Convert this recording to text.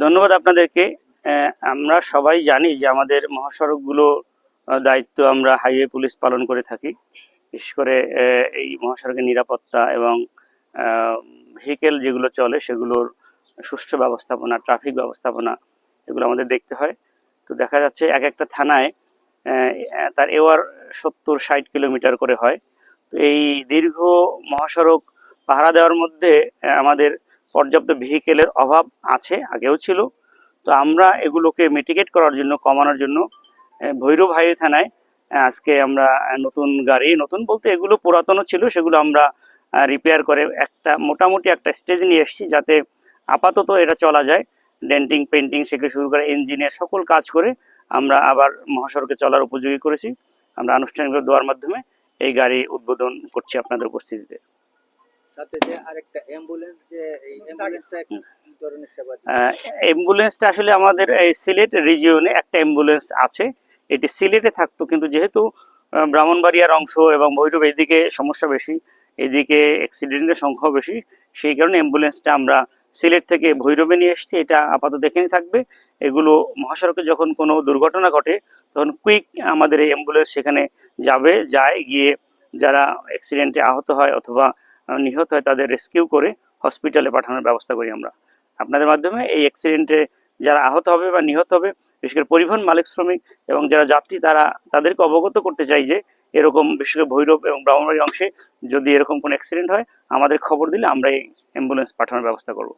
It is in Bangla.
ধন্যবাদ আপনাদেরকে। আমরা সবাই জানি যে আমাদের মহাসড়কগুলো দায়িত্ব আমরা হাইওয়ে পুলিশ পালন করে থাকি। বিশেষ করে এই মহাসড়কের নিরাপত্তা এবং ভেহিকেল যেগুলো চলে সেগুলোর সুষ্ঠু ব্যবস্থাপনা, ট্রাফিক ব্যবস্থাপনা, এগুলো আমাদের দেখতে হয়। তো দেখা যাচ্ছে এক একটা থানায় তার এওয়ার 70-60 কিলোমিটার করে হয়। তো এই দীর্ঘ মহাসড়ক পাহারা দেওয়ার মধ্যে আমাদের পর্যাপ্ত ভেহিকেলের অভাব আছে, আগেও ছিল। তো আমরা এগুলোকে মিটিগেট করার জন্য, কমানোর জন্য ভৈরব হাইওয়ে থানায় আজকে আমরা নতুন গাড়ি, নতুন বলতে এগুলো পুরাতনও ছিল, সেগুলো আমরা রিপেয়ার করে একটা মোটামুটি একটা স্টেজ নিয়ে এসেছি, যাতে আপাতত এটা চলা যায়। ডেন্টিং, পেন্টিং থেকে শুরু করে ইঞ্জিনের সকল কাজ করে আমরা আবার মহাসড়কে চলার উপযোগী করেছি। আমরা আনুষ্ঠানিকভাবে দেওয়ার মাধ্যমে এই গাড়ি উদ্বোধন করছি আপনাদের উপস্থিতিতে। অ্যাম্বুলেন্সটা আসলে আমাদের এই সিলেট রিজিয়নে একটা অ্যাম্বুলেন্স আছে, এটি সিলেটে থাকতো, কিন্তু যেহেতু ব্রাহ্মণবাড়িয়ার অংশ এবং ভৈরব এদিকে সমস্যা বেশি, এদিকে অ্যাক্সিডেন্টের সংখ্যাও বেশি, সেই কারণে অ্যাম্বুলেন্সটা আমরা সিলেট থেকে ভৈরবে নিয়ে এসেছি। এটা আপাতত এখানেই থাকবে। এগুলো মহাসড়কে যখন কোনো দুর্ঘটনা ঘটে তখন কুইক আমাদের এই অ্যাম্বুলেন্স সেখানে যায়, গিয়ে যারা অ্যাক্সিডেন্টে আহত হয় অথবা নিহত হয় তাদের রেস্কিউ করে হসপিটালে পাঠানোর ব্যবস্থা করি আমরা। আপনাদের মাধ্যমে এই অ্যাক্সিডেন্টে যারা আহত হবে বা নিহত হবে, বিশেষ করে পরিবহন মালিক, শ্রমিক এবং যারা যাত্রী, তাদেরকে অবগত করতে চাই যে এরকম বিশেষ করে ভৈরব এবং ব্রাহ্মণবাড়ি অংশে যদি এরকম কোনো অ্যাক্সিডেন্ট হয় আমাদের খবর দিলে আমরা এই অ্যাম্বুলেন্স পাঠানোর ব্যবস্থা করব।